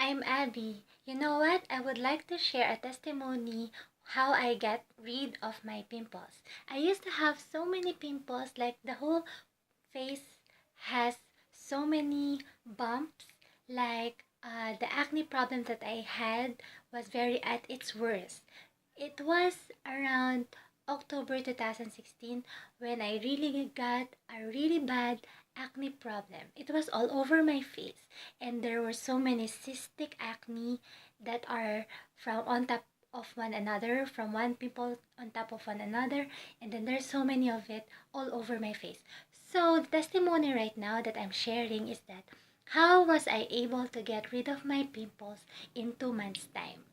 I'm Abby. You know what? I would like to share a testimony how I get rid of my pimples. I used to have so many pimples, like the whole face has so many bumps, like the acne problem that I had was very at its worst. It was around October 2016 when I really got a really bad acne problem. It was all over my face, and there were so many cystic acne that are from on top of one another, from one pimple on top of one another, and then there's so many of it all over my face. So the testimony right now that I'm sharing is that how was I able to get rid of my pimples in 2 months time?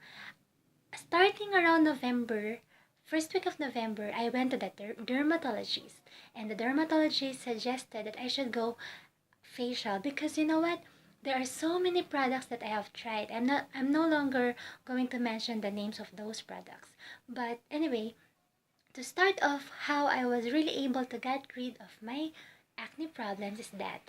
Starting around November, first week of November, I went to the dermatologist, and the dermatologist suggested that I should go facial because you know what? There are so many products that I have tried. I'm no longer going to mention the names of those products. But anyway, to start off how I was really able to get rid of my acne problems is that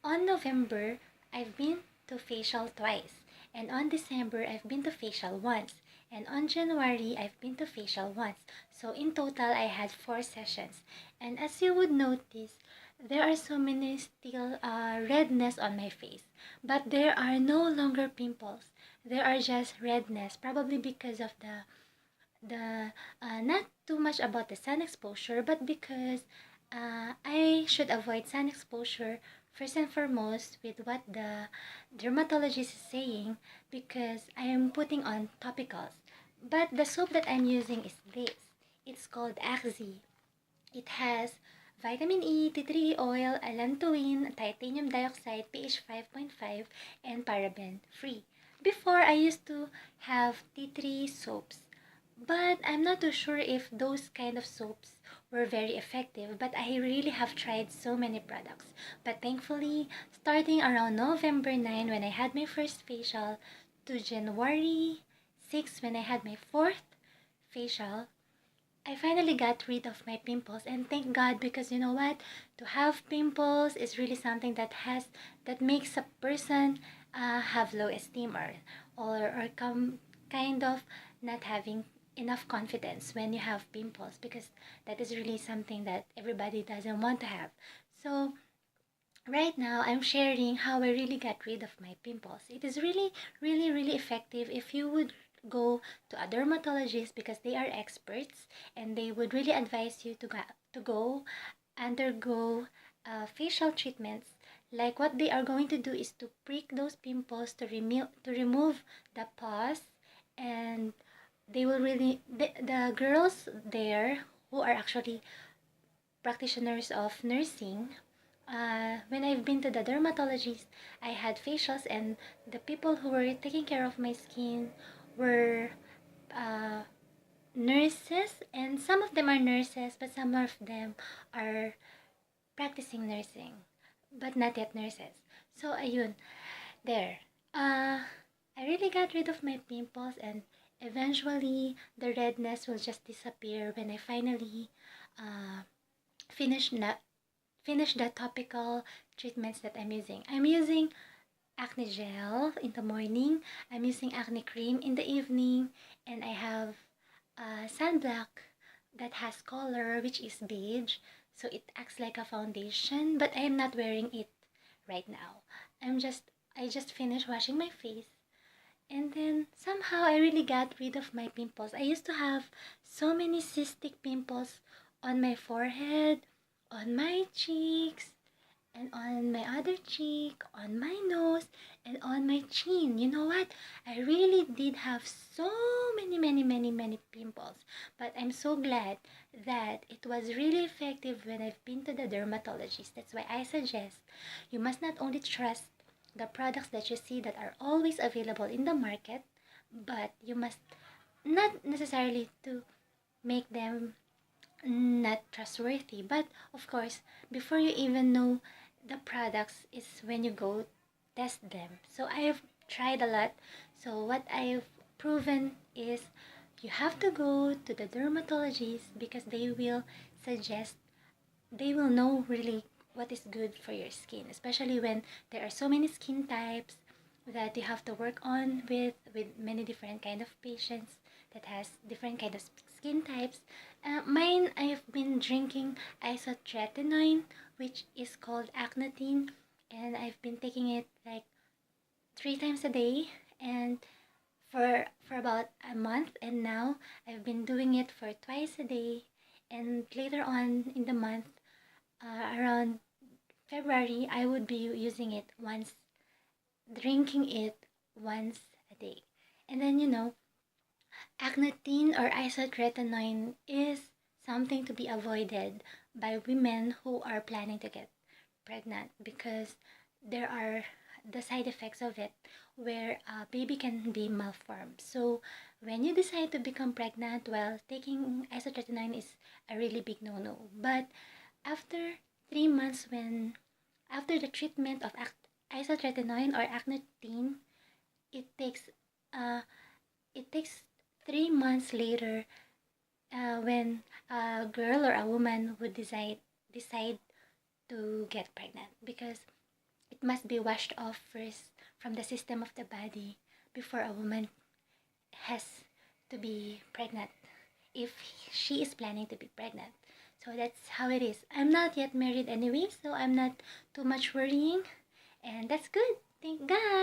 on November, I've been to facial twice. And on December, I've been to facial once. And on January, I've been to facial once. So in total, I had 4 sessions. And as you would notice, there are so many still redness on my face. But there are no longer pimples. There are just redness, probably because of the not too much about the sun exposure, but because I should avoid sun exposure first and foremost with what the dermatologist is saying because I am putting on topicals. But the soap that I'm using is this. It's called Axi. It has vitamin E, tea tree oil, allantoin, titanium dioxide, pH 5.5, and paraben free. Before, I used to have tea tree soaps, but I'm not too sure if those kind of soaps were very effective. But I really have tried so many products. But thankfully, starting around November 9 when I had my first facial to January 6 when I had my fourth facial, I finally got rid of my pimples, and thank God, because you know what, to have pimples is really something that makes a person have low esteem or come kind of not having enough confidence when you have pimples, because that is really something that everybody doesn't want to have. So right now I'm sharing how I really got rid of my pimples. It is really effective if you would go to a dermatologist because they are experts and they would really advise you to go undergo facial treatments. Like what they are going to do is to prick those pimples to remove the pus, and they will really the girls there who are actually practitioners of nursing, when I've been to the dermatologist, I had facials, and the people who were taking care of my skin were uh, nurses, and some of them are nurses, but some of them are practicing nursing, but not yet nurses. So, ayun, there. I really got rid of my pimples, and eventually the redness will just disappear when I finally uh, finish the topical treatments that I'm using. I'm using acne gel in the morning. I'm using acne cream in the evening, and I have sunblock that has color, which is beige, so it acts like a foundation. But I am not wearing it right now. I just finished washing my face, and then somehow I really got rid of my pimples. I used to have so many cystic pimples on my forehead, on my cheeks, and on my other cheek, on my nose, and on my chin. You know what? I really did have so many pimples. But I'm so glad that it was really effective when I've been to the dermatologist. That's why I suggest you must not only trust the products that you see that are always available in the market, but you must not necessarily to make them not trustworthy. But of course, before you even know the products is when you go test them. So I've tried a lot. So what I've proven is you have to go to the dermatologist because suggest they will know really what is good for your skin, especially when there are so many skin types. that you have to work on with many different kind of patients that has different kind of skin types. Mine, I've been drinking isotretinoin, which is called acnatine, and I've been taking it like 3 times a day, and for about a month, and now I've been doing it for twice a day, and later on in the month, around February, I would be using it once, drinking it once a day. And then, acnatine or isotretinoin is something to be avoided by women who are planning to get pregnant, because there are the side effects of it where a baby can be malformed. So when you decide to become pregnant, well, taking isotretinoin is a really big no-no. But after 3 months, when after the treatment of isotretinoin or acnatine, it takes uh it takes 3 months later, when a girl or a woman would decide to get pregnant, because it must be washed off first from the system of the body before a woman has to be pregnant, if she is planning to be pregnant. So that's how it is. I'm not yet married anyway, so I'm not too much worrying, and that's good. Thank God.